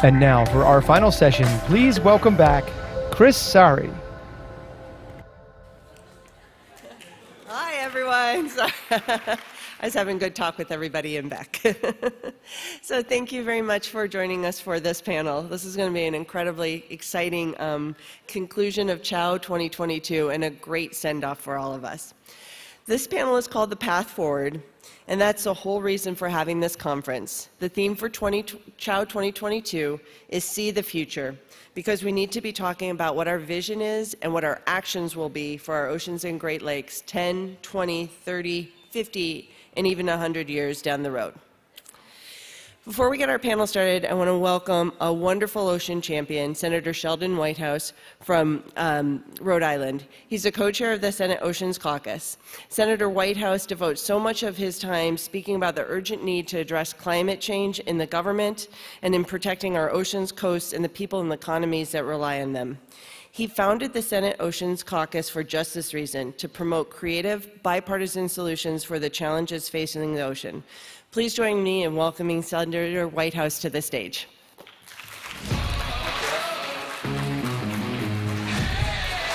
And now for our final session, please welcome back Kris Sarri. Hi, everyone. I was having a good talk with everybody in back. So thank you very much for joining us for this panel. This is going to be an incredibly exciting conclusion of CHOW 2022 and a great send-off for all of us. This panel is called The Path Forward, and that's the whole reason for having this conference. The theme for CHOW 2022 is See the Future, because we need to be talking about what our vision is and what our actions will be for our oceans and Great Lakes 10, 20, 30, 50, and even 100 years down the road. Before we get our panel started, I want to welcome a wonderful ocean champion, Senator Sheldon Whitehouse from Rhode Island. He's the co-chair of the Senate Oceans Caucus. Senator Whitehouse devotes so much of his time speaking about the urgent need to address climate change in the government and in protecting our oceans, coasts, and the people and economies that rely on them. He founded the Senate Oceans Caucus for just this reason, to promote creative, bipartisan solutions for the challenges facing the ocean. Please join me in welcoming Senator Whitehouse to the stage.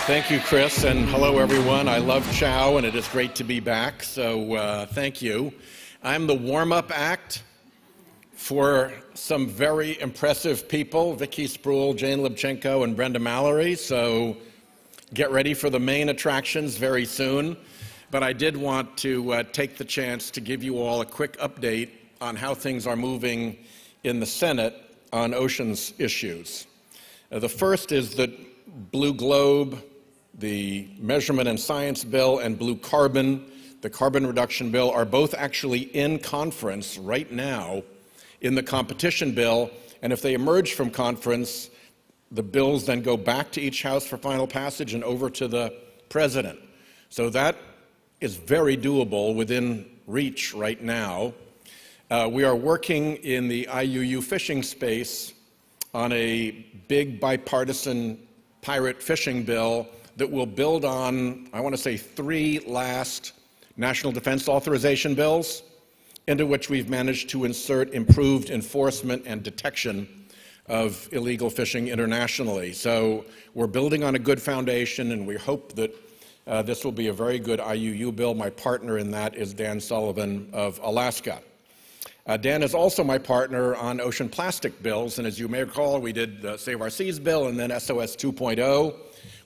Thank you, Kris, and hello, everyone. I love CHOW, and it is great to be back, so thank you. I'm the warm-up act for some very impressive people, Vicki Sproul, Jane Lupchenko, and Brenda Mallory, so get ready for the main attractions very soon. But I did want to take the chance to give you all a quick update on how things are moving in the Senate on oceans issues. The first is that Blue Globe, the Measurement and Science Bill, and Blue Carbon, the Carbon Reduction Bill, are both actually in conference right now in the competition bill, and if they emerge from conference, the bills then go back to each house for final passage and over to the president. So that is very doable, within reach right now. We are working in the IUU fishing space on a big bipartisan pirate fishing bill that will build on, I want to say, 3 last national defense authorization bills, into which we've managed to insert improved enforcement and detection of illegal fishing internationally. So we're building on a good foundation, and we hope that this will be a very good IUU bill. My partner in that is Dan Sullivan of Alaska. Dan is also my partner on ocean plastic bills, and as you may recall, we did the Save Our Seas bill and then SOS 2.0,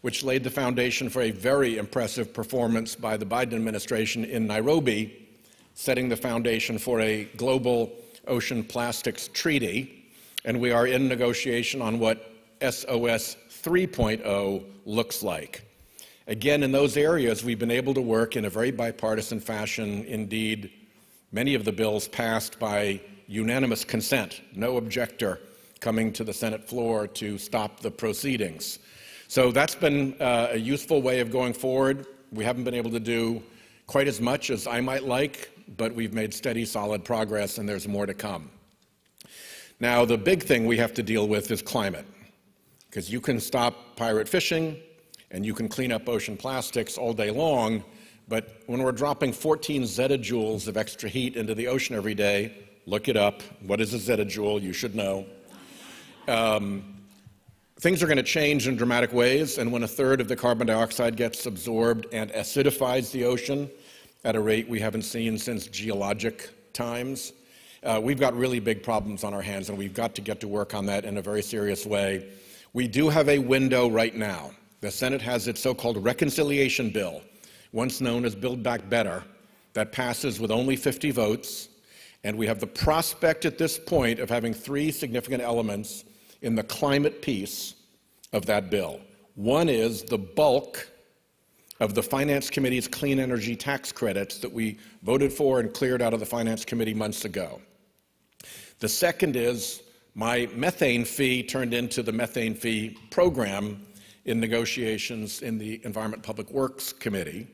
which laid the foundation for a very impressive performance by the Biden administration in Nairobi, setting the foundation for a global ocean plastics treaty, and we are in negotiation on what SOS 3.0 looks like. Again, in those areas, we've been able to work in a very bipartisan fashion. Indeed, many of the bills passed by unanimous consent, no objector coming to the Senate floor to stop the proceedings. So that's been a useful way of going forward. We haven't been able to do quite as much as I might like, but we've made steady, solid progress, and there's more to come. Now, the big thing we have to deal with is climate, because you can stop pirate fishing, and you can clean up ocean plastics all day long, but when we're dropping 14 zettajoules of extra heat into the ocean every day, look it up. What is a zettajoule? You should know. Things are going to change in dramatic ways, and when a third of the carbon dioxide gets absorbed and acidifies the ocean at a rate we haven't seen since geologic times, we've got really big problems on our hands, and we've got to get to work on that in a very serious way. We do have a window right now. The Senate has its so-called reconciliation bill, once known as Build Back Better, that passes with only 50 votes, and we have the prospect at this point of having 3 significant elements in the climate piece of that bill. One is the bulk of the Finance Committee's clean energy tax credits that we voted for and cleared out of the Finance Committee months ago. The second is my methane fee turned into the methane fee program in negotiations in the Environment Public Works Committee.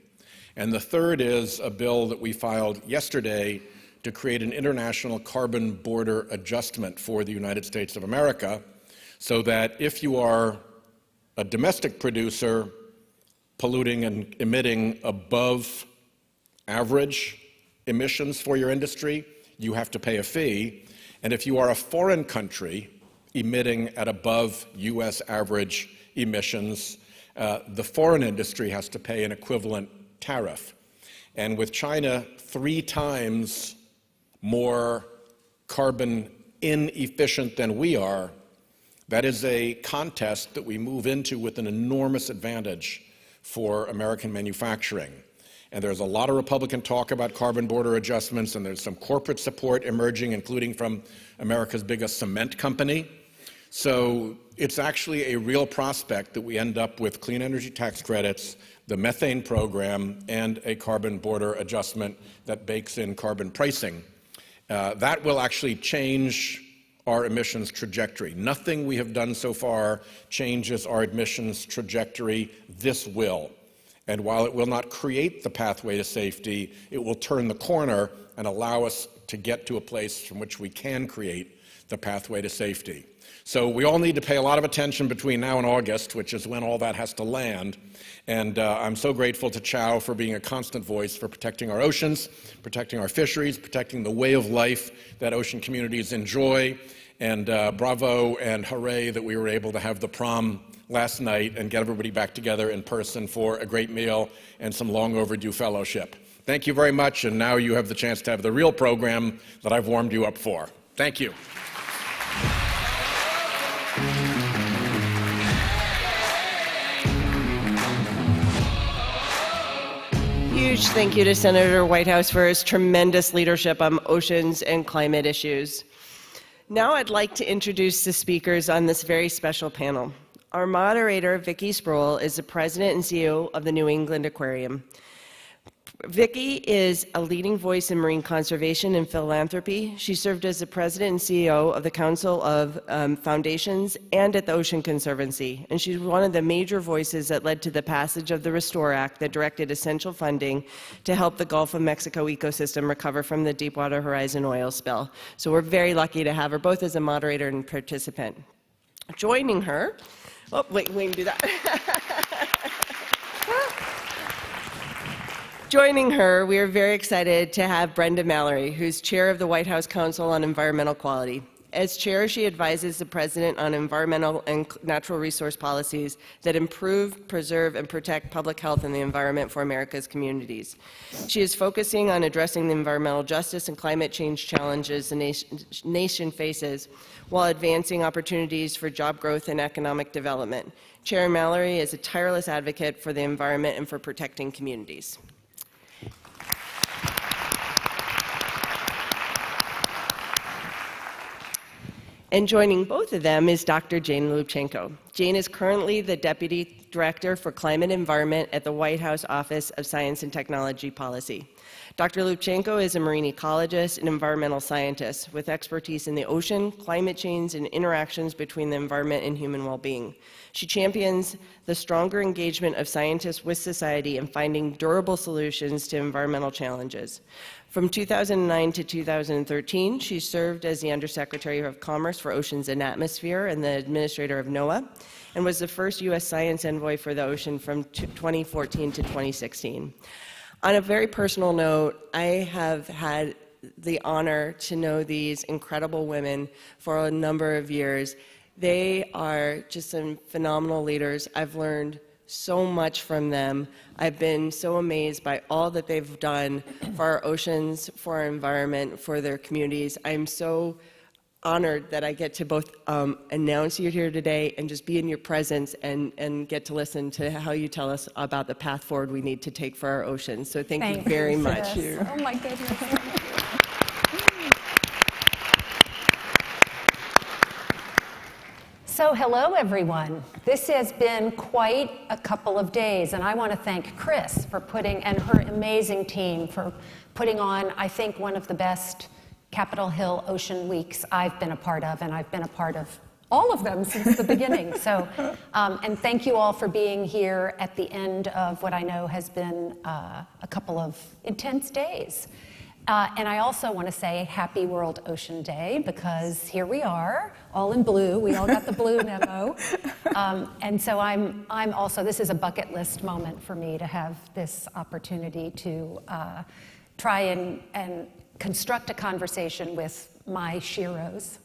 And the third is a bill that we filed yesterday to create an international carbon border adjustment for the United States of America, so that if you are a domestic producer polluting and emitting above average emissions for your industry, you have to pay a fee. And if you are a foreign country emitting at above U.S. average emissions, the foreign industry has to pay an equivalent tariff. And with China 3 times more carbon inefficient than we are, that is a contest that we move into with an enormous advantage for American manufacturing. And there's a lot of Republican talk about carbon border adjustments, and there's some corporate support emerging, including from America's biggest cement company. So it's actually a real prospect that we end up with clean energy tax credits, the methane program, and a carbon border adjustment that bakes in carbon pricing. That will actually change our emissions trajectory. Nothing we have done so far changes our emissions trajectory. This will. And while it will not create the pathway to safety, it will turn the corner and allow us to get to a place from which we can create the pathway to safety. So we all need to pay a lot of attention between now and August, which is when all that has to land. And I'm so grateful to CHOW for being a constant voice for protecting our oceans, protecting our fisheries, protecting the way of life that ocean communities enjoy. And bravo and hooray that we were able to have the prom last night and get everybody back together in person for a great meal and some long overdue fellowship. Thank you very much, and now you have the chance to have the real program that I've warmed you up for. Thank you. Huge thank you to Senator Whitehouse for his tremendous leadership on oceans and climate issues. Now I'd like to introduce the speakers on this very special panel. Our moderator, Vicki Sproul, is the president and CEO of the New England Aquarium. Vicki is a leading voice in marine conservation and philanthropy. She served as the president and CEO of the Council of Foundations and at the Ocean Conservancy. And she's one of the major voices that led to the passage of the Restore Act that directed essential funding to help the Gulf of Mexico ecosystem recover from the Deepwater Horizon oil spill. So we're very lucky to have her both as a moderator and participant. Joining her, oh, wait, we can do that. Joining her, we are very excited to have Brenda Mallory, who's chair of the Whitehouse Council on Environmental Quality. As chair, she advises the president on environmental and natural resource policies that improve, preserve, and protect public health and the environment for America's communities. She is focusing on addressing the environmental justice and climate change challenges the nation faces while advancing opportunities for job growth and economic development. Chair Mallory is a tireless advocate for the environment and for protecting communities. And joining both of them is Dr. Jane Lupchenko. Jane is currently the Deputy Director for Climate and Environment at the Whitehouse Office of Science and Technology Policy. Dr. Lubchenco is a marine ecologist and environmental scientist with expertise in the ocean, climate change, and interactions between the environment and human well-being. She champions the stronger engagement of scientists with society in finding durable solutions to environmental challenges. From 2009 to 2013, she served as the Undersecretary of Commerce for Oceans and Atmosphere and the Administrator of NOAA, and was the first U.S. Science Envoy for the Ocean from 2014 to 2016. On a very personal note, I have had the honor to know these incredible women for a number of years. They are just some phenomenal leaders. I've learned so much from them. I've been so amazed by all that they've done for our oceans, for our environment, for their communities. I'm so honored that I get to both announce you here today and just be in your presence and get to listen to how you tell us about the path forward we need to take for our oceans. So thank you very much. Oh my goodness. So hello everyone. This has been quite a couple of days, and I want to thank Kris for and her amazing team for putting on, I think, one of the best Capitol Hill Ocean Weeks I've been a part of, and I've been a part of all of them since the beginning. So, and thank you all for being here at the end of what I know has been a couple of intense days. And I also want to say Happy World Ocean Day, because here we are, all in blue. We all got the blue memo. And so I'm also, this is a bucket list moment for me to have this opportunity to try and construct a conversation with my sheroes.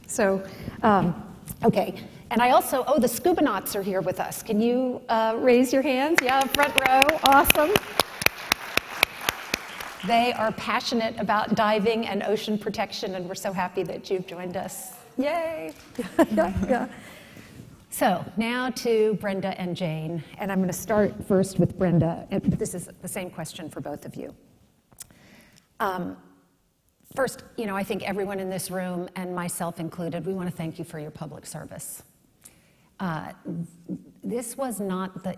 So, okay. And I also, the scuba nauts are here with us. Can you raise your hands? Yeah, front row. Awesome. They are passionate about diving and ocean protection, and we're so happy that you've joined us. Yay! Yeah. So now to Brenda and Jane, and I'm going to start first with Brenda. And this is the same question for both of you. First, I think everyone in this room, and myself included, we want to thank you for your public service. This was not the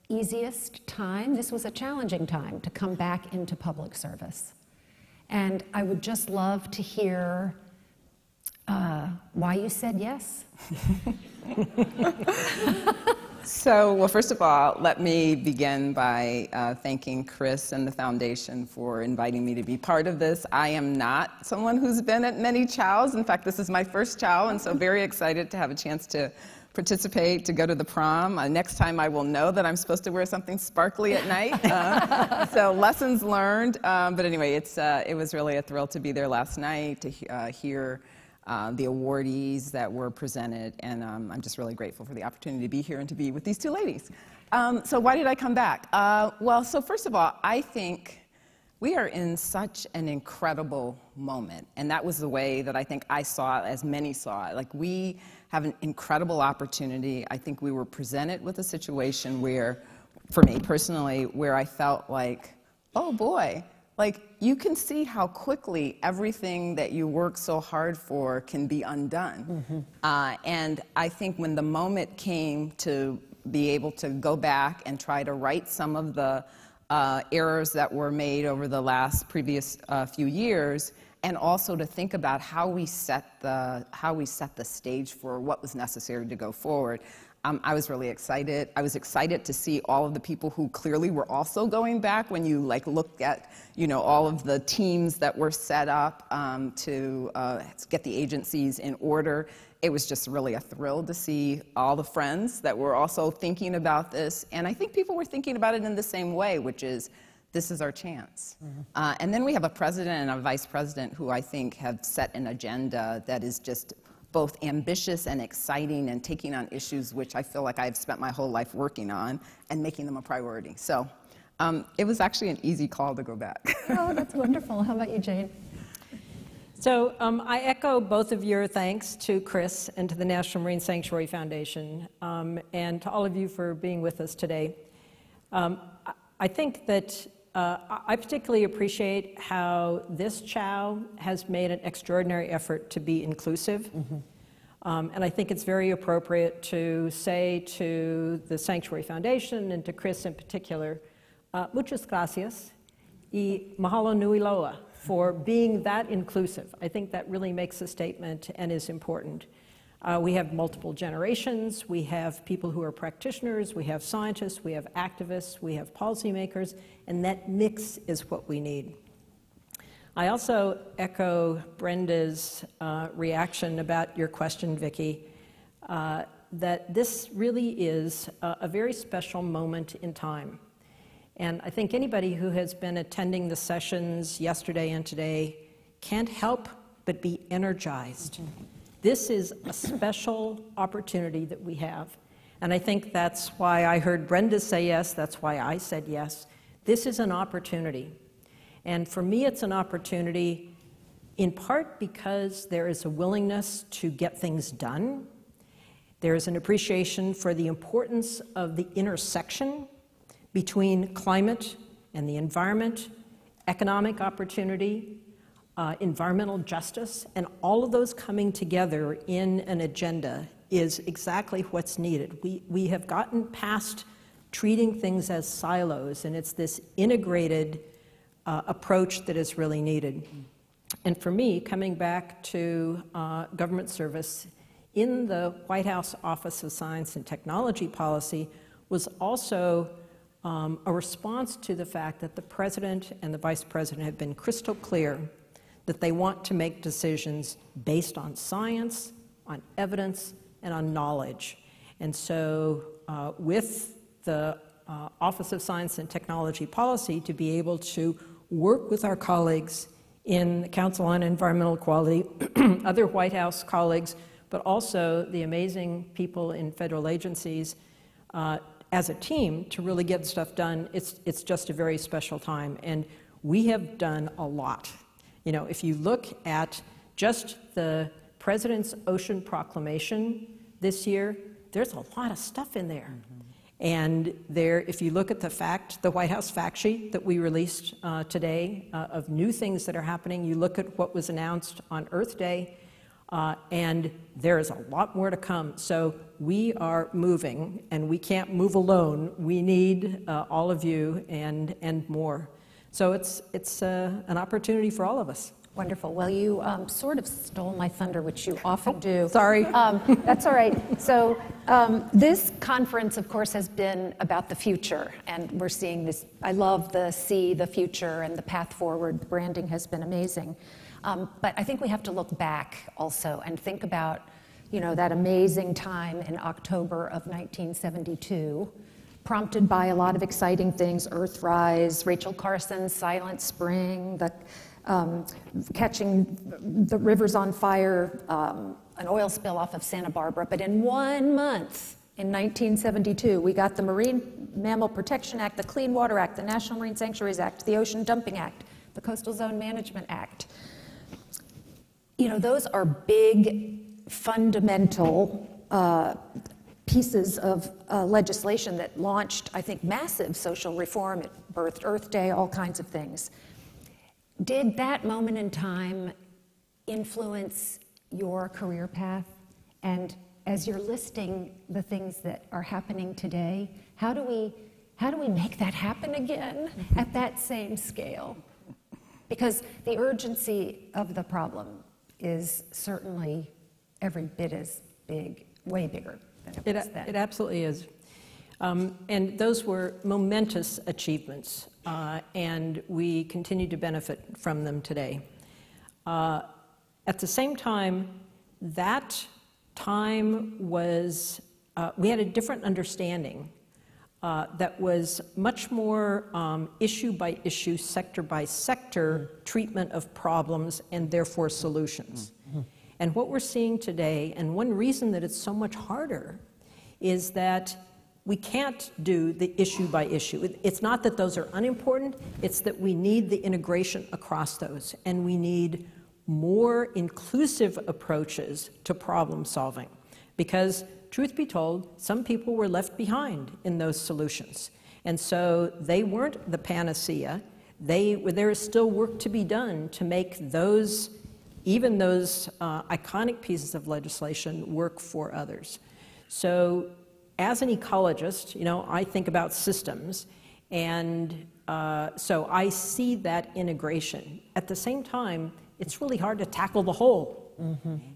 easiest time. This was a challenging time to come back into public service. And I would just love to hear why you said yes. So, well, first of all, let me begin by thanking Kris and the foundation for inviting me to be part of this. I am not someone who's been at many CHOWs. In fact, this is my first CHOW, and so very excited to have a chance to participate, to go to the prom. Next time I will know that I'm supposed to wear something sparkly at night. So lessons learned. But anyway, it was really a thrill to be there last night, to hear the awardees that were presented, and I'm just really grateful for the opportunity to be here and to be with these two ladies. So why did I come back? Well, so first of all, I think we are in such an incredible moment, and that was the way that I think I saw it, as many saw it. Like, we have an incredible opportunity. I think we were presented with a situation where, for me personally, where I felt like, oh boy, like, you can see how quickly everything that you work so hard for can be undone. Mm-hmm. And I think when the moment came to be able to go back and try to right some of the errors that were made over the previous few years, and also to think about how we set the stage for what was necessary to go forward. I was really excited. I was excited to see all of the people who clearly were also going back. When you looked at all of the teams that were set up to get the agencies in order, it was just really a thrill to see all the friends that were also thinking about this. And I think people were thinking about it in the same way, which is, this is our chance. Mm-hmm. And then we have a president and a vice president who I think have set an agenda that is just both ambitious and exciting, and taking on issues which I feel like I've spent my whole life working on and making them a priority. So it was actually an easy call to go back. Oh, that's wonderful. How about you, Jane? So I echo both of your thanks to Kris and to the National Marine Sanctuary Foundation, and to all of you for being with us today. I think that I particularly appreciate how this CHOW has made an extraordinary effort to be inclusive. Mm-hmm. And I think it's very appropriate to say to the Sanctuary Foundation and to Kris in particular, muchas gracias y mahalo nui loa for being that inclusive. I think that really makes a statement and is important. We have multiple generations, we have people who are practitioners, we have scientists, we have activists, we have policymakers, and that mix is what we need. I also echo Brenda's reaction about your question, Vicki, that this really is a very special moment in time. And I think anybody who has been attending the sessions yesterday and today can't help but be energized. Mm-hmm. This is a special opportunity that we have. And I think that's why I heard Brenda say yes, that's why I said yes. This is an opportunity. And for me, it's an opportunity in part because there is a willingness to get things done. There is an appreciation for the importance of the intersection between climate and the environment, economic opportunity, environmental justice, and all of those coming together in an agenda is exactly what's needed. We have gotten past treating things as silos, and it's this integrated approach that is really needed. And for me, coming back to government service in the Whitehouse Office of Science and Technology Policy was also a response to the fact that the president and the vice president have been crystal clear that they want to make decisions based on science, on evidence, and on knowledge. And so with the Office of Science and Technology Policy, to be able to work with our colleagues in the Council on Environmental Quality, other White House colleagues, but also the amazing people in federal agencies as a team to really get stuff done. It's just a very special time, and we have done a lot. You know, if you look at just the President's Ocean Proclamation this year, there's a lot of stuff in there. And there, if you look at the White House fact sheet that we released today of new things that are happening, you look at what was announced on Earth Day, and there is a lot more to come. So we are moving, and we can't move alone. We need all of you and more. So it's an opportunity for all of us. Wonderful. Well, you sort of stole my thunder, which you often do. Sorry. That's all right. So this conference, of course, has been about the future, and we're seeing this. I love the future and the path forward. Branding has been amazing. But I think we have to look back also and think about, you know, that amazing time in October of 1972, prompted by a lot of exciting things: Earthrise, Rachel Carson's Silent Spring, the catching the rivers on fire, an oil spill off of Santa Barbara. But in 1 month, in 1972, we got the Marine Mammal Protection Act, the Clean Water Act, the National Marine Sanctuaries Act, the Ocean Dumping Act, the Coastal Zone Management Act. You know, those are big, fundamental pieces of legislation that launched, I think, massive social reform. It birthed Earth Day, all kinds of things. Did that moment in time influence your career path? And as you're listing the things that are happening today, how do we make that happen again at that same scale? Because the urgency of the problem is certainly every bit as big, way bigger than it was then. It absolutely is. And those were momentous achievements, and we continue to benefit from them today. At the same time, that time was, we had a different understanding that was much more issue by issue, sector by sector treatment of problems and therefore solutions. And what we're seeing today, and one reason that it's so much harder, is that we can't do the issue by issue. It's not that those are unimportant, it's that we need the integration across those, and we need more inclusive approaches to problem solving. Because, truth be told, some people were left behind in those solutions. And so they weren't the panacea. There is still work to be done to make those, even those iconic pieces of legislation, work for others. So as an ecologist, you know, I think about systems, and so I see that integration. At the same time, it's really hard to tackle the whole.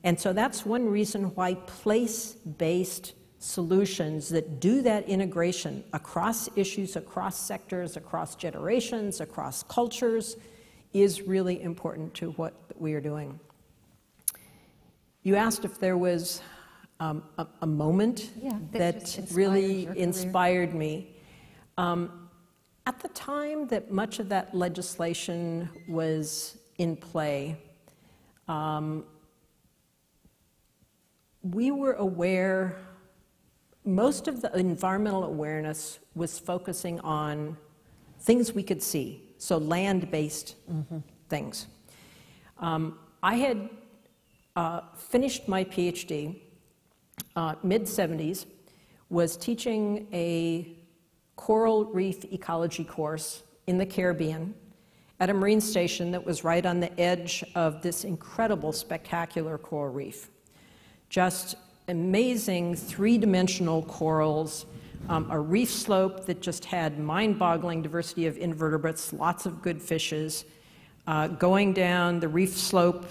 And so that's one reason why place-based solutions that do that integration across issues, across sectors, across generations, across cultures, is really important to what we are doing. You asked if there was a moment that really inspired me. At the time that much of that legislation was in play, we were aware, most of the environmental awareness was focusing on things we could see, so land-based things. I had finished my Ph.D. Mid-70s, was teaching a coral reef ecology course in the Caribbean at a marine station that was right on the edge of this incredible, spectacular coral reef. Just amazing three-dimensional corals, a reef slope that just had mind-boggling diversity of invertebrates, lots of good fishes. Going down, the reef slope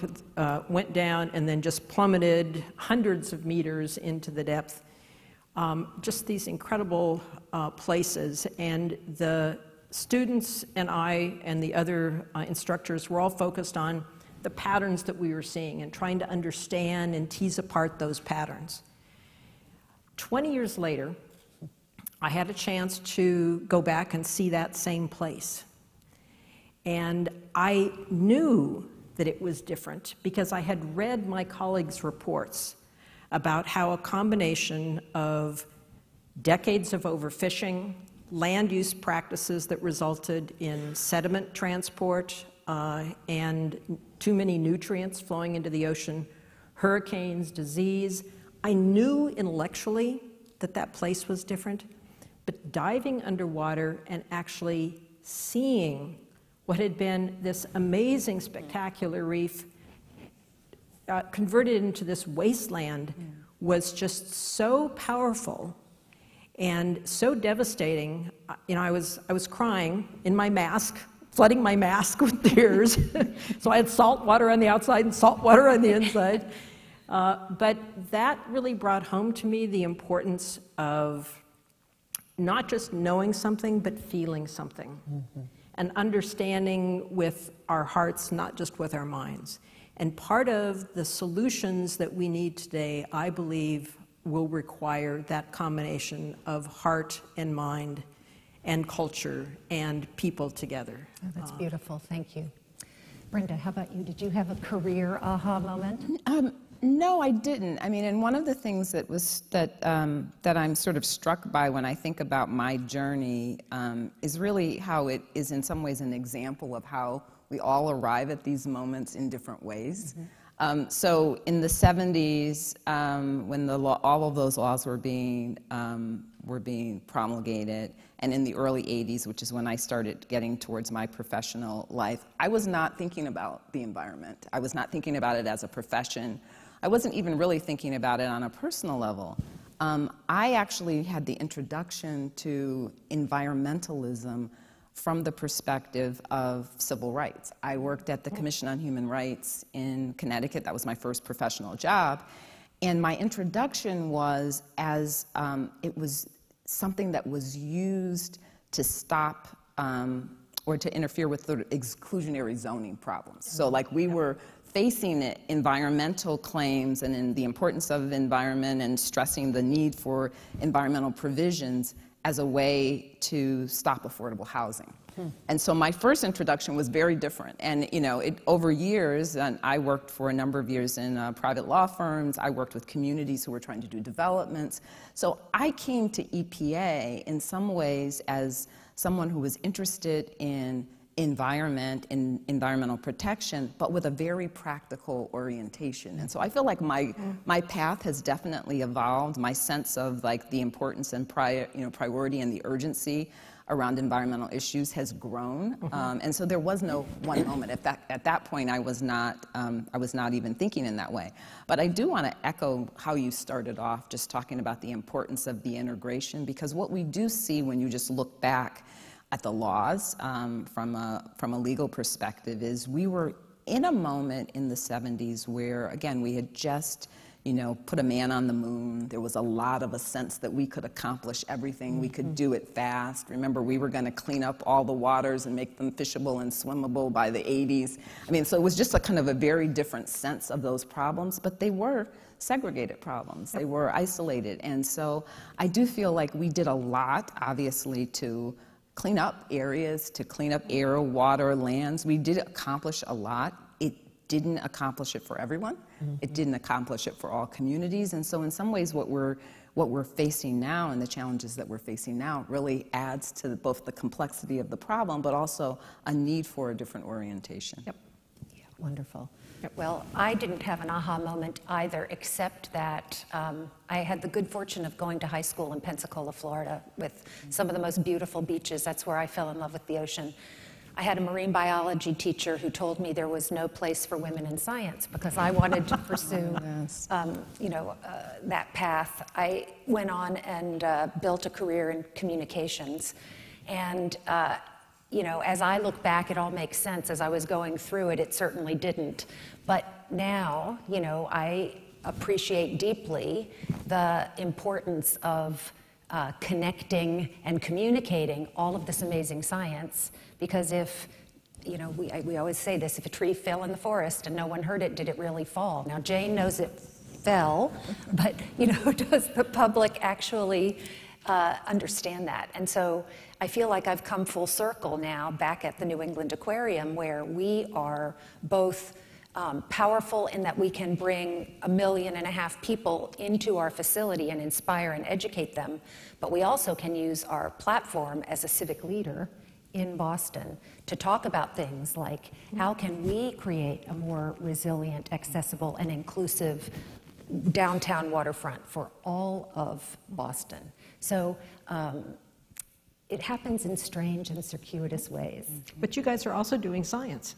went down and then just plummeted hundreds of meters into the depth. Just these incredible places. And the students and I and the other instructors were all focused on the patterns that we were seeing and trying to understand and tease apart those patterns. 20 years later, I had a chance to go back and see that same place. And I knew that it was different because I had read my colleagues' reports about how a combination of decades of overfishing, land use practices that resulted in sediment transport and too many nutrients flowing into the ocean, hurricanes, disease. I knew intellectually that that place was different, but diving underwater and actually seeing what had been this amazing, spectacular reef converted into this wasteland was just so powerful and so devastating. You know, I was crying in my mask, flooding my mask with tears. So I had salt water on the outside and salt water on the inside. But that really brought home to me the importance of not just knowing something, but feeling something. And understanding with our hearts, not just with our minds. And part of the solutions that we need today, I believe, will require that combination of heart and mind and culture and people together. Oh, that's beautiful. Thank you. Brenda, how about you? Did you have a career aha moment? No, I didn't. I mean, and one of the things that I'm sort of struck by when I think about my journey is really how it is in some ways an example of how we all arrive at these moments in different ways. So in the 70s, when all of those laws were being promulgated, and in the early 80s, which is when I started getting towards my professional life, I was not thinking about the environment. I was not thinking about it as a profession. I wasn't even really thinking about it on a personal level. I actually had the introduction to environmentalism from the perspective of civil rights. I worked at the Commission on Human Rights in Connecticut. That was my first professional job. And my introduction was as it was something that was used to stop or to interfere with the exclusionary zoning problems. So like we were facing environmental claims and in the importance of environment and stressing the need for environmental provisions as a way to stop affordable housing. And so my first introduction was very different. And you know, over years, and I worked for a number of years in private law firms. I worked with communities who were trying to do developments. So I came to EPA in some ways as someone who was interested in environment and environmental protection, but with a very practical orientation. And so I feel like my path has definitely evolved. My sense of like the importance and priority and the urgency around environmental issues has grown. And so there was no one moment. At that point, I was not even thinking in that way. But I do want to echo how you started off, just talking about the importance of the integration, because what we do see when you just look back at the laws from a legal perspective is we were in a moment in the 70s where, again, we had just put a man on the moon. There was a lot of a sense that we could accomplish everything. We could do it fast. Remember, we were going to clean up all the waters and make them fishable and swimmable by the 80s. I mean, so it was just a kind of a very different sense of those problems, but they were segregated problems. They were isolated. And so I do feel like we did a lot, obviously, to clean up areas, to clean up air, water, lands. We did accomplish a lot. It didn't accomplish it for everyone. It didn't accomplish it for all communities. And so in some ways what we're facing now and the challenges that we're facing now really adds to both the complexity of the problem, but also a need for a different orientation. Yep. Yeah, wonderful. Yep. Well, I didn't have an aha moment either, except that I had the good fortune of going to high school in Pensacola, Florida, with some of the most beautiful beaches. That's where I fell in love with the ocean. I had a marine biology teacher who told me there was no place for women in science because I wanted to pursue, that path. I went on and built a career in communications. And, as I look back, it all makes sense. As I was going through it, it certainly didn't. But now, I appreciate deeply the importance of connecting and communicating all of this amazing science. Because if, we always say this, if a tree fell in the forest and no one heard it, did it really fall? Now, Jane knows it fell, but, does the public actually understand that? And so I feel like I've come full circle now back at the New England Aquarium, where we are both powerful in that we can bring 1.5 million people into our facility and inspire and educate them, but we also can use our platform as a civic leader in Boston to talk about things like how can we create a more resilient, accessible, and inclusive downtown waterfront for all of Boston. So it happens in strange and circuitous ways. But you guys are also doing science.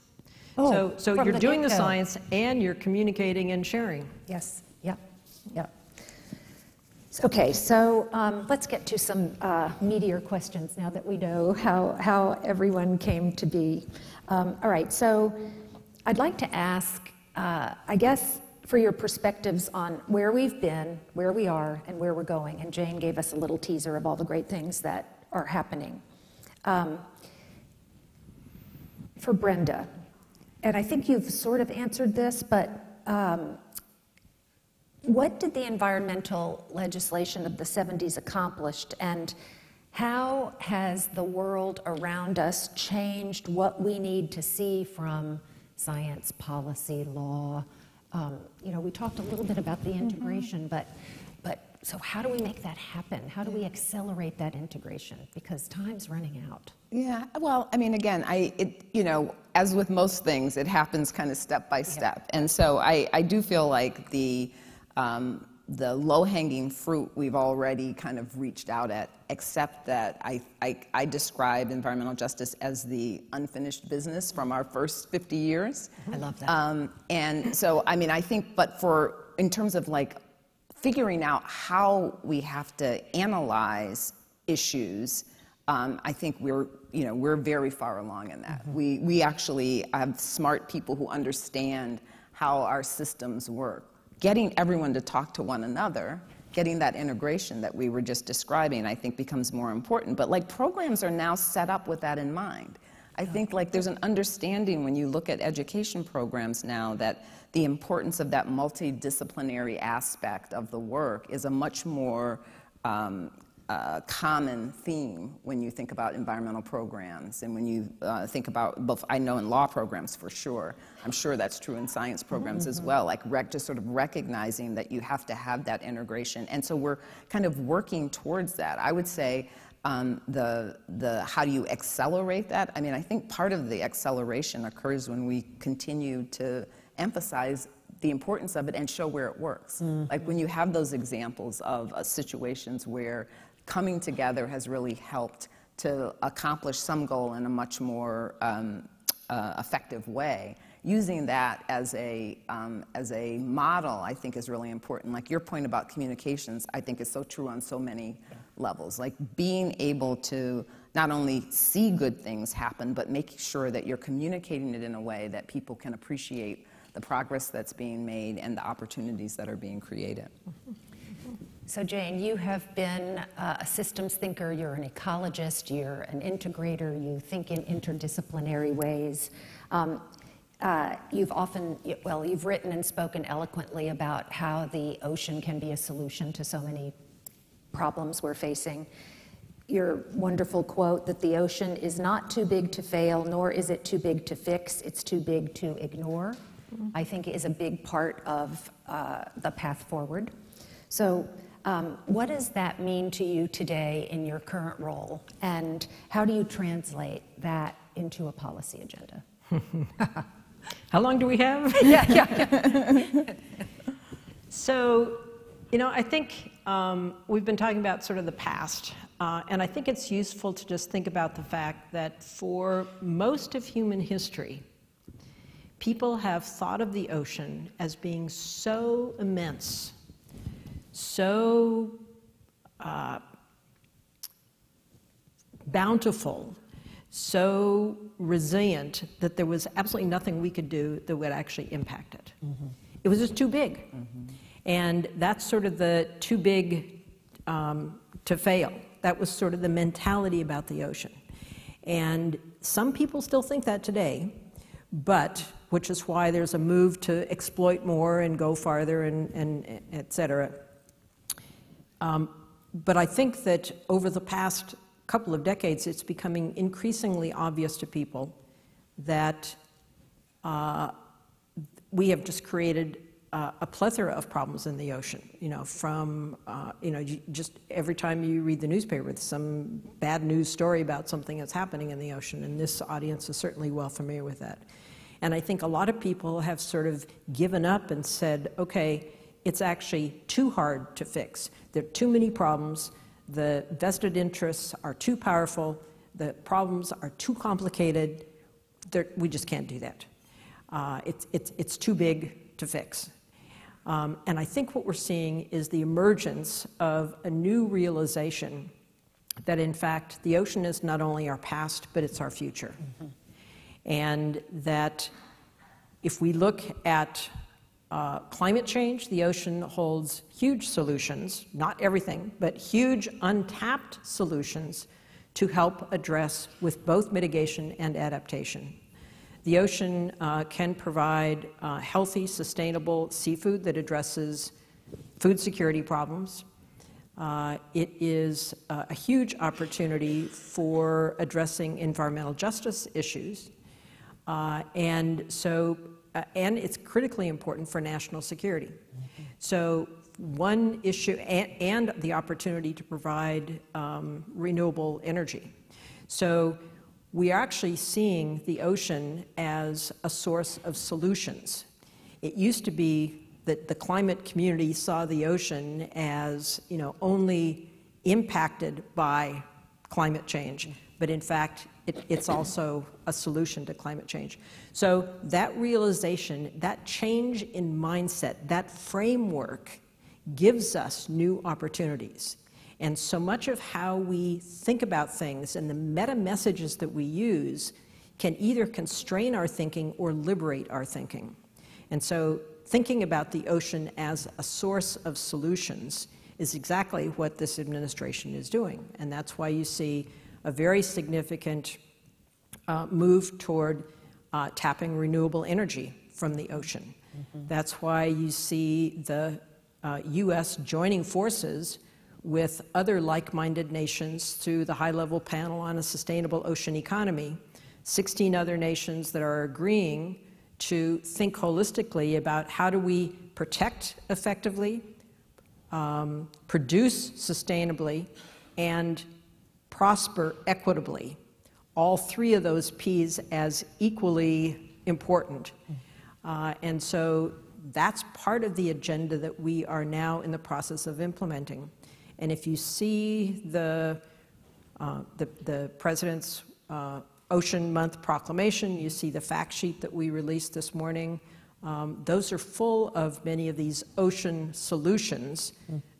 Oh, so you're doing the science and you're communicating and sharing. Yes, yep. Okay, so let's get to some meatier questions now that we know how everyone came to be. All right, so I'd like to ask, I guess, for your perspectives on where we've been, where we are, and where we're going. And Jane gave us a little teaser of all the great things that are happening. For Brenda, and I think you've sort of answered this, but what did the environmental legislation of the 70s accomplish, and how has the world around us changed what we need to see from science, policy, law? We talked a little bit about the integration, but so how do we make that happen? How do we accelerate that integration? Because time's running out. Yeah, well, I mean, again, as with most things, it happens kind of step by step. And so I do feel like the low-hanging fruit we've already kind of reached out at, except that I describe environmental justice as the unfinished business from our first 50 years. I love that. And so, I mean, I think, but in terms of like figuring out how we have to analyze issues, I think we're very far along in that. We actually have smart people who understand how our systems work. Getting everyone to talk to one another, getting that integration that we were just describing, I think becomes more important. But like programs are now set up with that in mind. I think like there's an understanding when you look at education programs now that the importance of that multidisciplinary aspect of the work is a much more common theme when you think about environmental programs and when you think about both, I know in law programs for sure, I'm sure that's true in science programs as well, like just sort of recognizing that you have to have that integration. And so we're kind of working towards that. I would say the how do you accelerate that? I mean, I think part of the acceleration occurs when we continue to emphasize the importance of it and show where it works. Like when you have those examples of situations where coming together has really helped to accomplish some goal in a much more effective way. Using that as a model, I think, is really important. Like your point about communications, I think is so true on so many levels. Like being able to not only see good things happen, but making sure that you're communicating it in a way that people can appreciate the progress that's being made and the opportunities that are being created. So Jane, you have been a systems thinker, you're an ecologist, you're an integrator, you think in interdisciplinary ways. You've written and spoken eloquently about how the ocean can be a solution to so many problems we're facing. Your wonderful quote that the ocean is not too big to fail, nor is it too big to fix, it's too big to ignore, I think is a big part of the path forward. So what does that mean to you today in your current role, and how do you translate that into a policy agenda? How long do we have? Yeah. So, I think we've been talking about sort of the past, and I think it's useful to just think about the fact that for most of human history, people have thought of the ocean as being so immense, so bountiful, so resilient that there was absolutely nothing we could do that would actually impact it. It was just too big. And that's sort of the too big to fail. That was sort of the mentality about the ocean. And some people still think that today, which is why there's a move to exploit more and go farther and et cetera. But I think that over the past couple of decades, it's becoming increasingly obvious to people that we have just created a plethora of problems in the ocean, from, just every time you read the newspaper, it's some bad news story about something that's happening in the ocean, and this audience is certainly well familiar with that. And I think a lot of people have sort of given up and said, okay, it's actually too hard to fix. There are too many problems, the vested interests are too powerful, the problems are too complicated, we just can't do that. It's too big to fix. And I think what we're seeing is the emergence of a new realization that, in fact, the ocean is not only our past, but it's our future. Mm-hmm. And that if we look at climate change, the ocean holds huge solutions, not everything, but huge untapped solutions to help address with both mitigation and adaptation. The ocean can provide healthy, sustainable seafood that addresses food security problems. It is a huge opportunity for addressing environmental justice issues. And it's critically important for national security. Mm-hmm. So one issue, and the opportunity to provide renewable energy. So we are actually seeing the ocean as a source of solutions. It used to be that the climate community saw the ocean as, only impacted by climate change, but in fact, it's also a solution to climate change. So that realization, that change in mindset, that framework gives us new opportunities. And so much of how we think about things and the meta messages that we use can either constrain our thinking or liberate our thinking. And so thinking about the ocean as a source of solutions is exactly what this administration is doing. And that's why you see a very significant move toward tapping renewable energy from the ocean. Mm-hmm. That's why you see the U.S. joining forces with other like-minded nations through the high-level panel on a sustainable ocean economy, 16 other nations that are agreeing to think holistically about how do we protect effectively, produce sustainably, and prosper equitably. All three of those P's as equally important. And so that's part of the agenda that we are now in the process of implementing. And if you see the President's Ocean Month proclamation, you see the fact sheet that we released this morning, those are full of many of these ocean solutions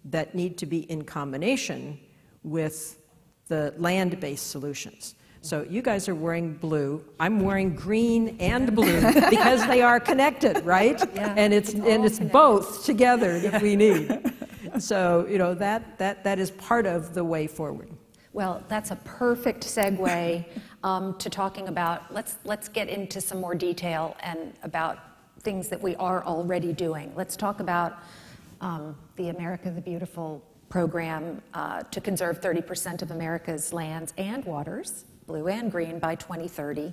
that need to be in combination with the land-based solutions. So you guys are wearing blue. I'm wearing green and blue because they are connected, right? Yeah, and it's both together that we need. So that is part of the way forward. Well, that's a perfect segue to talking about. Let's get into some more detail and about things that we are already doing. Let's talk about the America the Beautiful program to conserve 30% of America's lands and waters, blue and green, by 2030.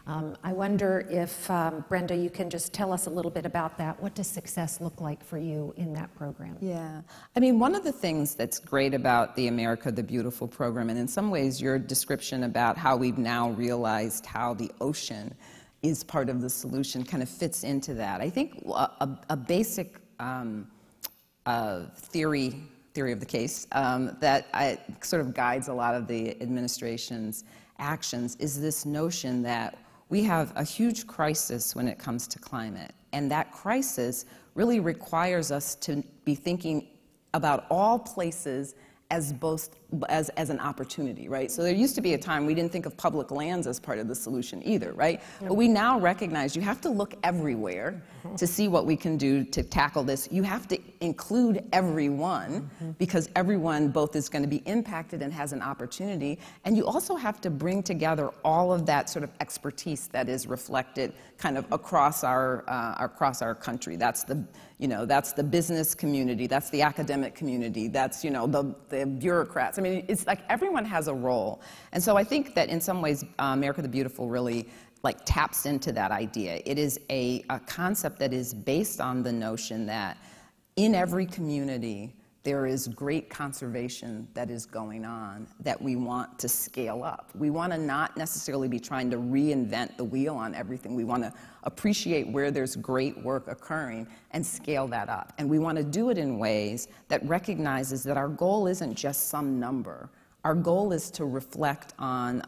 I wonder if, Brenda, you can just tell us a little bit about that. What does success look like for you in that program? Yeah. I mean, one of the things that's great about the America the Beautiful program, and in some ways your description about how we've now realized how the ocean is part of the solution kind of fits into that. I think a basic theory of the case that sort of guides a lot of the administration's actions is this notion that we have a huge crisis when it comes to climate, and that crisis really requires us to be thinking about all places as an opportunity, right? So there used to be a time we didn't think of public lands as part of the solution either, right? Yep. But we now recognize you have to look everywhere to see what we can do to tackle this. You have to include everyone because everyone both is going to be impacted and has an opportunity, and you also have to bring together all of that sort of expertise that is reflected kind of across our country. That's the business community, that's the academic community, that's the bureaucrats. I mean, it's like everyone has a role. And so I think that in some ways, America the Beautiful really like taps into that idea. It is a concept that is based on the notion that in every community, there is great conservation that is going on that we want to scale up. We want to not necessarily be trying to reinvent the wheel on everything. We want to appreciate where there's great work occurring and scale that up. And we want to do it in ways that recognizes that our goal isn't just some number. Our goal is to reflect on,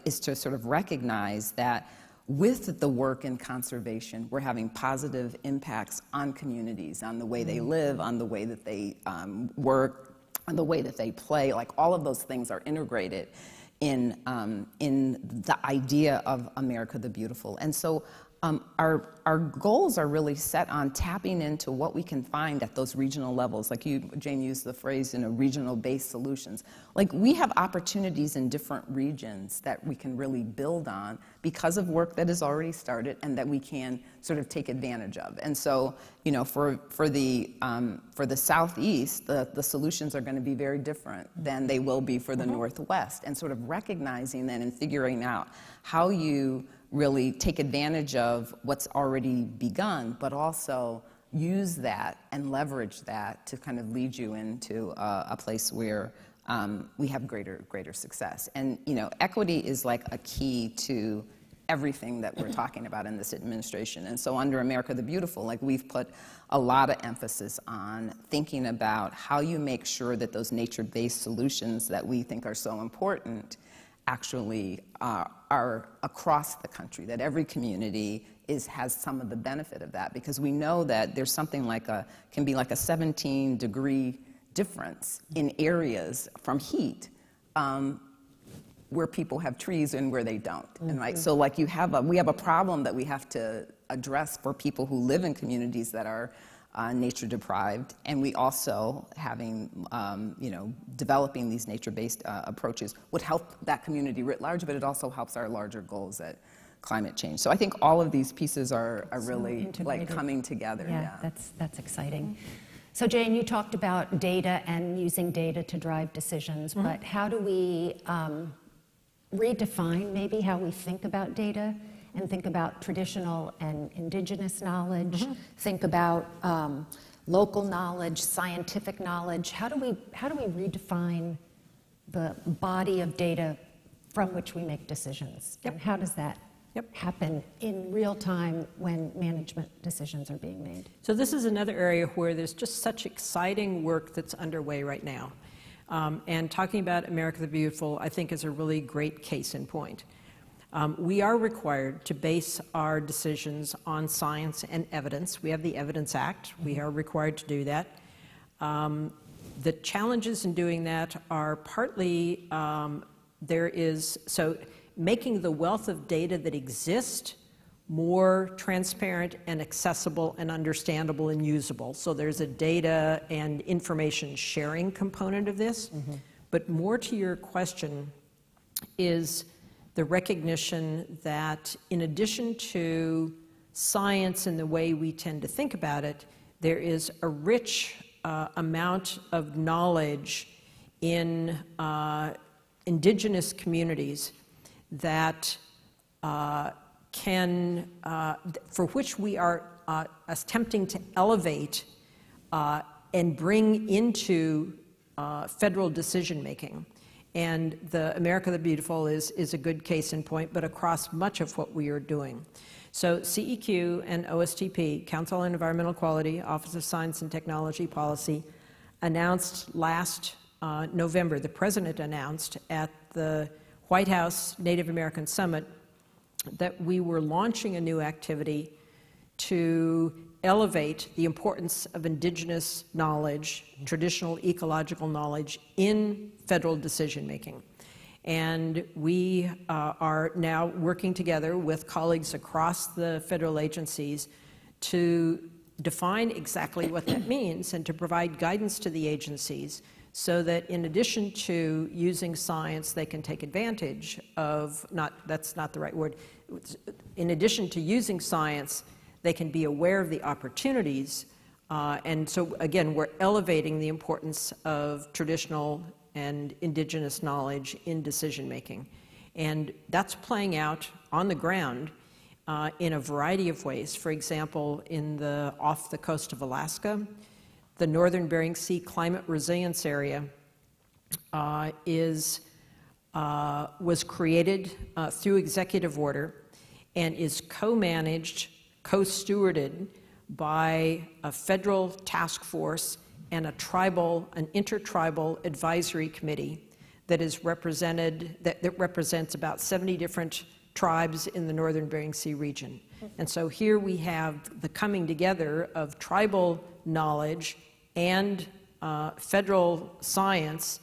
is to sort of recognize that with the work in conservation, we're having positive impacts on communities, on the way they live, on the way that they work, on the way that they play. Like all of those things are integrated in the idea of America the Beautiful. And so our goals are really set on tapping into what we can find at those regional levels. Like you, Jane, used the phrase, regional-based solutions. Like we have opportunities in different regions that we can really build on because of work that has already started and that we can sort of take advantage of. And so, for the Southeast, the solutions are going to be very different than they will be for the Northwest. And sort of recognizing that and figuring out how you really take advantage of what's already begun, but also use that and leverage that to kind of lead you into a place where we have greater success. And equity is like a key to everything that we're talking about in this administration. And so under America the Beautiful, like we've put a lot of emphasis on thinking about how you make sure that those nature-based solutions that we think are so important actually are across the country, that every community has some of the benefit of that, because we know that there's something like can be like a 17-degree difference in areas from heat where people have trees and where they don't. And right, so like we have a problem that we have to address for people who live in communities that are nature deprived, and we also developing these nature-based approaches would help that community writ large, but it also helps our larger goals at climate change. So I think all of these pieces are really like coming together. Yeah, that's exciting. So Jane, you talked about data and using data to drive decisions, but how do we redefine maybe how we think about data and think about traditional and indigenous knowledge, think about local knowledge, scientific knowledge? How do we redefine the body of data from which we make decisions? And how does that happen in real time when management decisions are being made? So this is another area where there's just such exciting work that's underway right now. And talking about America the Beautiful, I think, is a really great case in point. We are required to base our decisions on science and evidence. We have the Evidence Act. We are required to do that. The challenges in doing that are partly making the wealth of data that exists more transparent and accessible and understandable and usable. So there's a data and information sharing component of this. But more to your question is the recognition that in addition to science and the way we tend to think about it, there is a rich amount of knowledge in indigenous communities that for which we are attempting to elevate and bring into federal decision making. And the America the Beautiful is a good case in point, but across much of what we are doing. So CEQ and OSTP, Council on Environmental Quality, Office of Science and Technology Policy, announced last November, the President announced at the Whitehouse Native American Summit that we were launching a new activity to elevate the importance of indigenous knowledge, traditional ecological knowledge in federal decision making. And we are now working together with colleagues across the federal agencies to define exactly what that means and to provide guidance to the agencies so that in addition to using science, they can take advantage of, that's not the right word, in addition to using science, they can be aware of the opportunities. And so again, we're elevating the importance of traditional and indigenous knowledge in decision making. And that's playing out on the ground in a variety of ways. For example, off the coast of Alaska, the Northern Bering Sea Climate Resilience Area was created through executive order and is co-managed, co-stewarded by a federal task force and an intertribal advisory committee that represents about 70 different tribes in the Northern Bering Sea region. And so here we have the coming together of tribal knowledge and federal science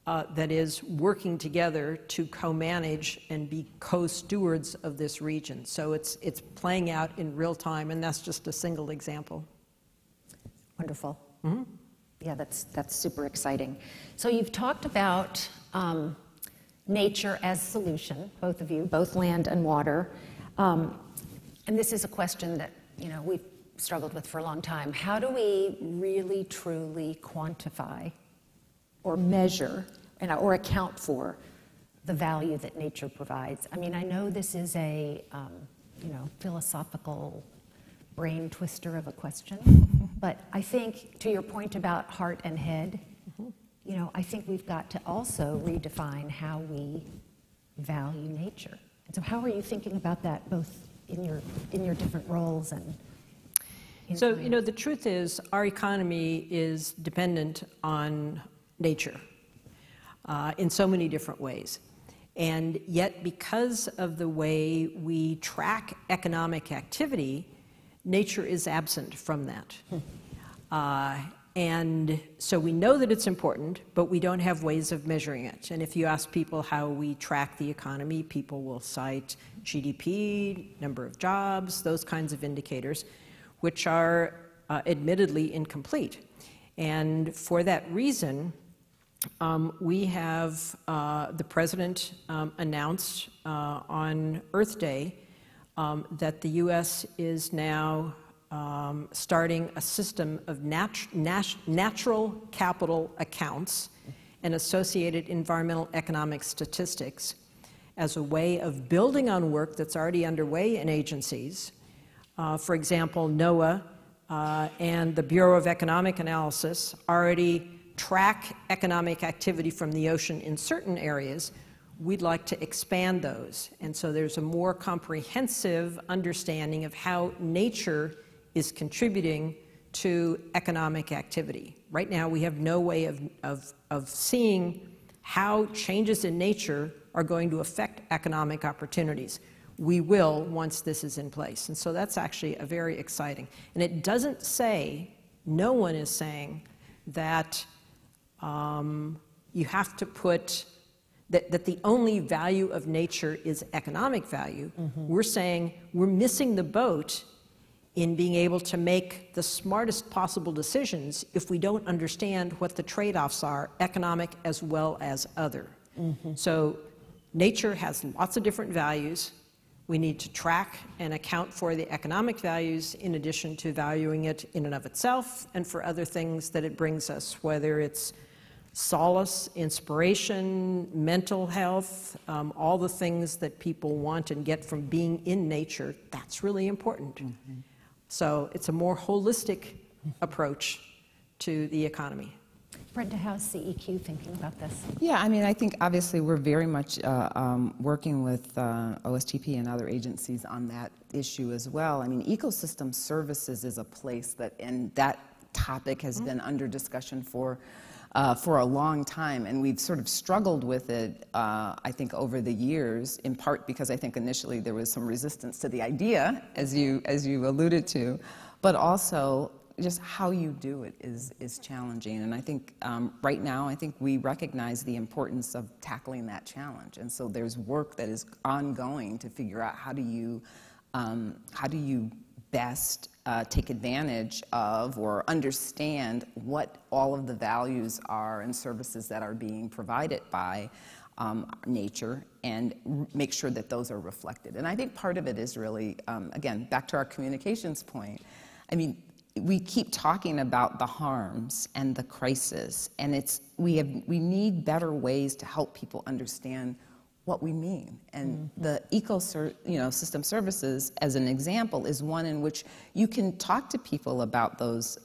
that is working together to co-manage and be co-stewards of this region. So it's playing out in real time, and that's just a single example. Wonderful. Mm-hmm. Yeah, that's super exciting. So you've talked about nature as solution, both of you, both land and water. And this is a question that, we've struggled with for a long time. How do we really, truly quantify or measure or account for the value that nature provides? I mean, I know this is a, philosophical brain twister of a question, but I think to your point about heart and head, I think we've got to also redefine how we value nature. And so how are you thinking about that, both in your different roles and So, the truth is our economy is dependent on nature in so many different ways. And yet, because of the way we track economic activity, nature is absent from that. And so we know that it's important, but we don't have ways of measuring it. And if you ask people how we track the economy, people will cite GDP, number of jobs, those kinds of indicators, which are admittedly incomplete. And for that reason, we have the president announced on Earth Day that the U.S. is now starting a system of natural capital accounts and associated environmental economic statistics as a way of building on work that's already underway in agencies. For example, NOAA and the Bureau of Economic Analysis already track economic activity from the ocean in certain areas. We'd like to expand those. And so there's a more comprehensive understanding of how nature is contributing to economic activity. Right now, we have no way of seeing how changes in nature are going to affect economic opportunities. We will once this is in place. And so that's actually a very exciting. And it doesn't say, no one is saying that you have to put, that the only value of nature is economic value. Mm-hmm. We're saying we're missing the boat in being able to make the smartest possible decisions if we don't understand what the trade-offs are, economic as well as other. Mm-hmm. So nature has lots of different values. We need to track and account for the economic values in addition to valuing it in and of itself and for other things that it brings us, whether it's solace, inspiration, mental health, all the things that people want and get from being in nature. That's really important. Mm-hmm. So it's a more holistic approach to the economy. Brenda, how's CEQ thinking about this? Yeah, I mean, I think obviously we're very much working with OSTP and other agencies on that issue as well. I mean, ecosystem services is a place that, and that topic has been under discussion for a long time, and we've sort of struggled with it, I think, over the years, in part because I think initially there was some resistance to the idea, as you alluded to, but also just how you do it is challenging. And I think right now, I think we recognize the importance of tackling that challenge. And so there's work that is ongoing to figure out how do you best take advantage of or understand what all of the values are and services that are being provided by nature and make sure that those are reflected. And I think part of it is really, again, back to our communications point, I mean, we keep talking about the harms and the crisis, and we need better ways to help people understand what we mean. And the ecosystem services, as an example, is one in which you can talk to people about those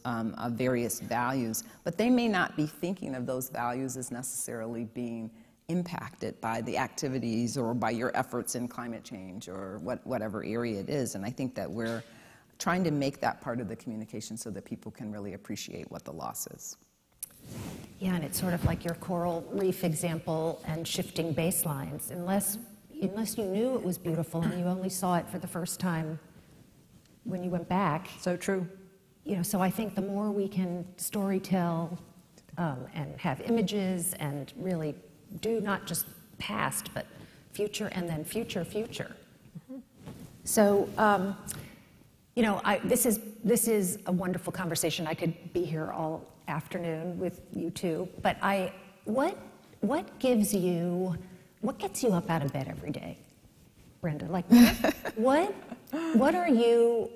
various values, but they may not be thinking of those values as necessarily being impacted by the activities or by your efforts in climate change or whatever area it is. And I think that we're trying to make that part of the communication so that people can really appreciate what the loss is. Yeah, and it's sort of like your coral reef example and shifting baselines. Unless you knew it was beautiful and you only saw it for the first time when you went back. So true. You know, so I think the more we can storytell and have images and really do not just past, but future and then future. So, you know, this is a wonderful conversation. I could be here all afternoon with you two, but what gets you up out of bed every day, Brenda? Like, what are you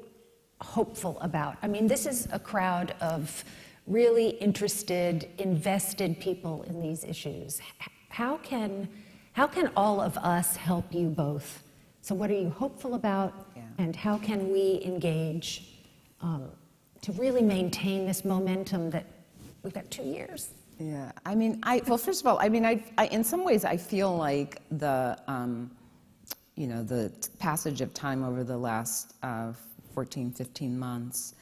hopeful about? I mean, this is a crowd of really interested, invested people in these issues. How can all of us help you both? So what are you hopeful about, and how can we engage to really maintain this momentum that we've got 2 years? Yeah, I mean, well, first of all, I mean, I in some ways, I feel like the passage of time over the last 14, 15 months,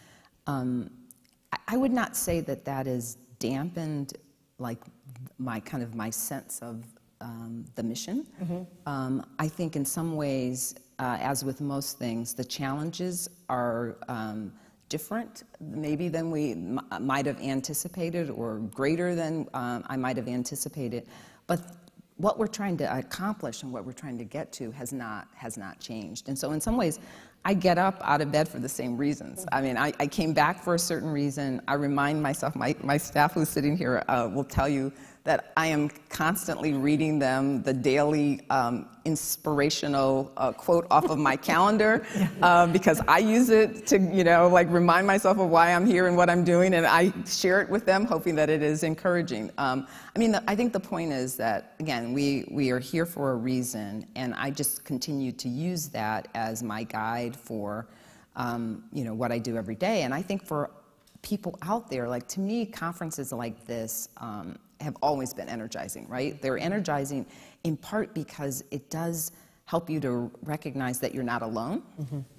I would not say that is dampened, like, my sense of the mission. I think in some ways, as with most things, the challenges are different maybe than we might have anticipated, or greater than I might have anticipated. But what we're trying to accomplish and what we're trying to get to has not changed. And so in some ways, I get up out of bed for the same reasons. I mean, I came back for a certain reason. I remind myself, my staff who's sitting here will tell you that I am constantly reading them the daily inspirational quote off of my calendar because I use it to, like, remind myself of why I'm here and what I'm doing, and I share it with them, hoping that it is encouraging. I mean, I think the point is that, again, we are here for a reason, and I just continue to use that as my guide for, what I do every day. And I think for people out there, like, to me, conferences like this have always been energizing, right? They're energizing in part because it does help you to recognize that you're not alone.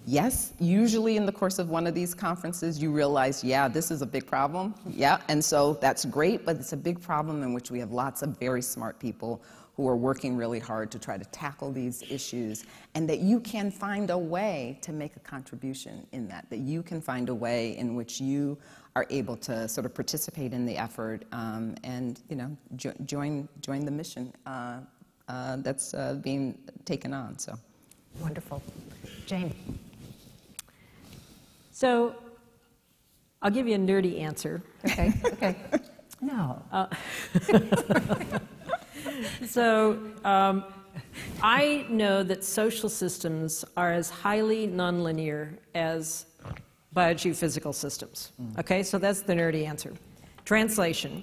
Yes, usually in the course of one of these conferences, you realize, yeah, this is a big problem. Yeah, and so that's great, but it's a big problem in which we have lots of very smart people who are working really hard to try to tackle these issues, and that you can find a way to make a contribution in that you can find a way in which you are able to sort of participate in the effort and join the mission that's being taken on. So wonderful. Jane. So I'll give you a nerdy answer. Okay. No. So I know that social systems are as highly nonlinear as biogeophysical systems. Okay, so that's the nerdy answer. Translation.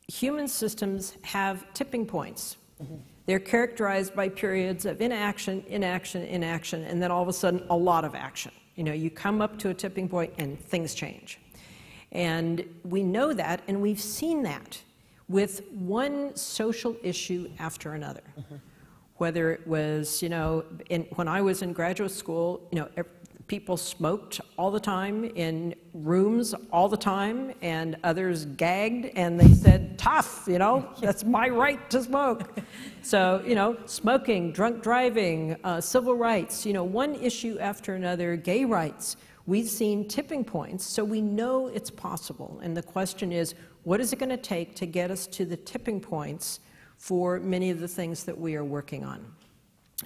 Human systems have tipping points. They're characterized by periods of inaction, and then all of a sudden a lot of action. You come up to a tipping point and things change. And we know that, and we've seen that with one social issue after another. Whether it was, when I was in graduate school, people smoked all the time in rooms all the time, and others gagged, and they said, tough, that's my right to smoke. So, smoking, drunk driving, civil rights, one issue after another, gay rights. We've seen tipping points, so we know it's possible. And the question is, what is it going to take to get us to the tipping points for many of the things that we are working on?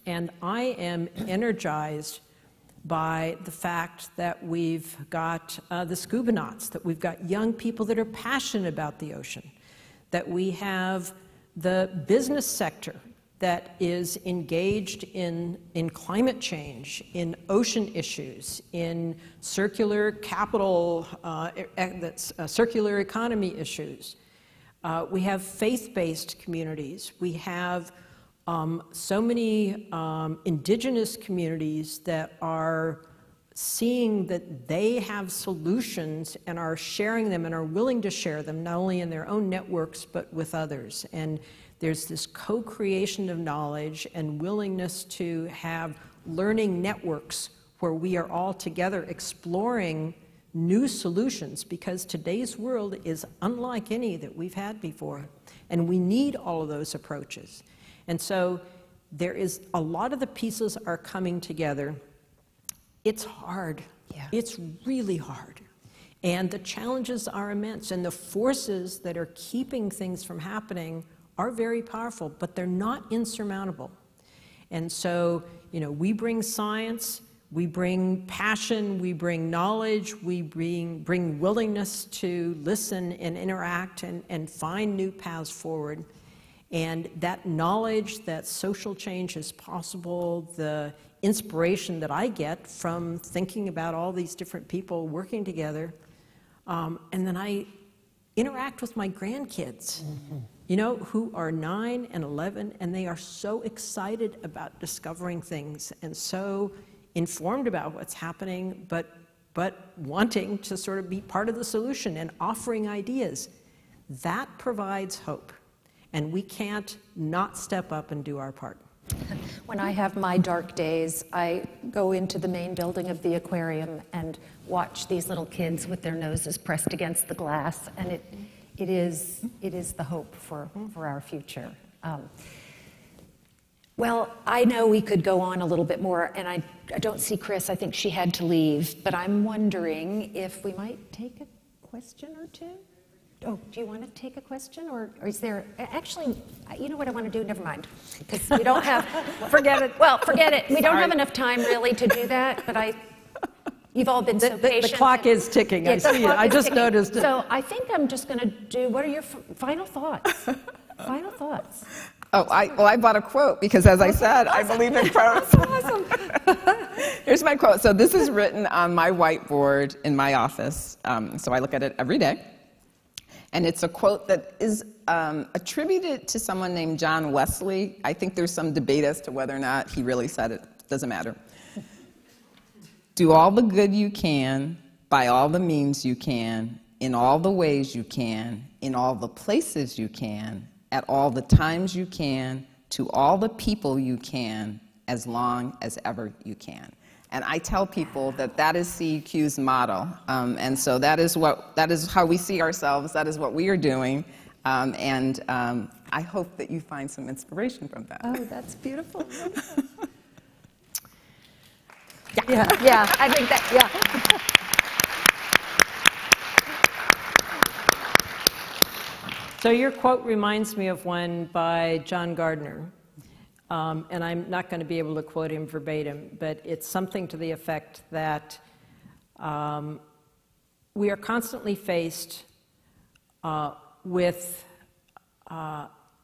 And I am energized by the fact that we've got the scuba nauts, that we've got young people that are passionate about the ocean, that we have the business sector that is engaged in climate change, in ocean issues, in circular capital, circular economy issues. We have faith-based communities. We have so many indigenous communities that are seeing that they have solutions and are sharing them and are willing to share them, not only in their own networks, but with others. And there's this co-creation of knowledge and willingness to have learning networks where we are all together exploring new solutions, because today's world is unlike any that we've had before. And we need all of those approaches. And so there is a lot of the pieces are coming together. It's hard. Yeah. It's really hard. And the challenges are immense. And the forces that are keeping things from happening are very powerful, but they're not insurmountable. And so, you know, we bring science, we bring passion, we bring knowledge, we bring willingness to listen and interact and find new paths forward. And that knowledge that social change is possible, the inspiration that I get from thinking about all these different people working together, and then I interact with my grandkids, you know, who are 9 and 11, and they are so excited about discovering things and so informed about what's happening, but wanting to sort of be part of the solution and offering ideas. That provides hope, and we can't not step up and do our part. When I have my dark days, I go into the main building of the aquarium and watch these little kids with their noses pressed against the glass, and it is the hope for our future. Well, I know we could go on a little bit more, and I don't see Kris. I think she had to leave, but I'm wondering if we might take a question or two. Oh, do you want to take a question, or is there, actually, you know what I want to do? Never mind, because we don't have, forget it. Well, forget it. We don't have enough time really to do that, but you've all been so patient. The clock is ticking, I see it. I just noticed it. So I think I'm just going to do, what are your final thoughts? Final thoughts. Oh, I bought a quote because, as I said, I believe in quotes. Awesome. Here's my quote. So this is written on my whiteboard in my office, so I look at it every day. And it's a quote that is attributed to someone named John Wesley. I think there's some debate as to whether or not he really said it. Doesn't matter. Do all the good you can, by all the means you can, in all the ways you can, in all the places you can, at all the times you can, to all the people you can, as long as ever you can. And I tell people that that is CEQ's motto, and so that is how we see ourselves. That is what we are doing, and I hope that you find some inspiration from that. Oh, that's beautiful. Yeah, I think that. Yeah. So your quote reminds me of one by John Gardner. And I'm not going to be able to quote him verbatim, but it's something to the effect that we are constantly faced with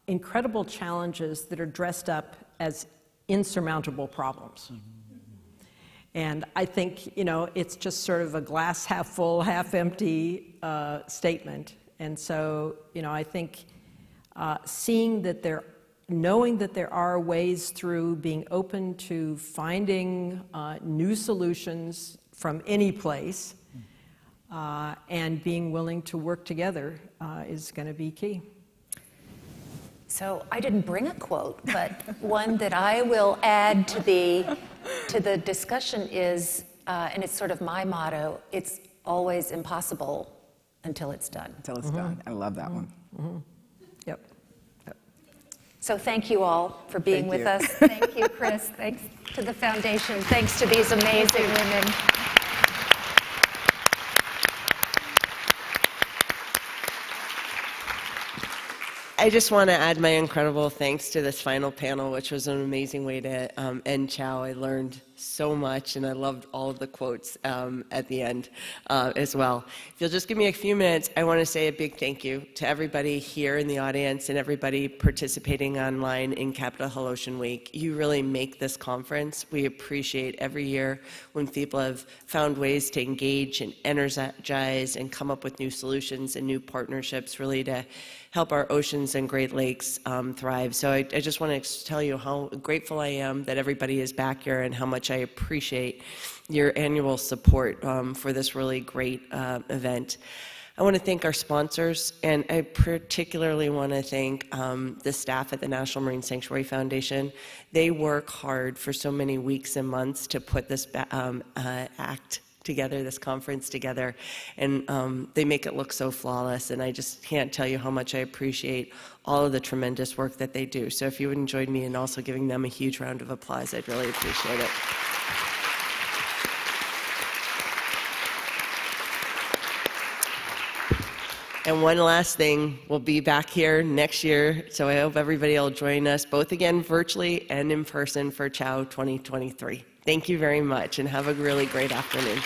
incredible challenges that are dressed up as insurmountable problems. And I think, you know, it's just sort of a glass half full, half empty statement. And so, you know, I think seeing that knowing that there are ways through being open to finding new solutions from any place and being willing to work together is going to be key. So I didn't bring a quote, but one that I will add to the discussion is, and it's sort of my motto, it's always impossible until it's done. Until it's done. I love that one. Yep. So thank you all for being with us. Thank you, Kris. Thanks to the foundation. Thanks to these amazing women. I just want to add my incredible thanks to this final panel, which was an amazing way to end CHOW. I learned so much, and I loved all of the quotes at the end as well. If you'll just give me a few minutes, I want to say a big thank you to everybody here in the audience and everybody participating online in Capitol Hill Ocean Week. You really make this conference. We appreciate every year when people have found ways to engage and energize and come up with new solutions and new partnerships really to help our oceans and Great Lakes thrive. So I just want to tell you how grateful I am that everybody is back here and how much I appreciate your annual support for this really great event. I want to thank our sponsors, and I particularly want to thank the staff at the National Marine Sanctuary Foundation. They work hard for so many weeks and months to put this act together, this conference together, and they make it look so flawless, and I just can't tell you how much I appreciate all of the tremendous work that they do. So if you would join me in also giving them a huge round of applause, I'd really appreciate it. And one last thing, we'll be back here next year, so I hope everybody will join us both again virtually and in person for CHOW 2023. Thank you very much, and have a really great afternoon.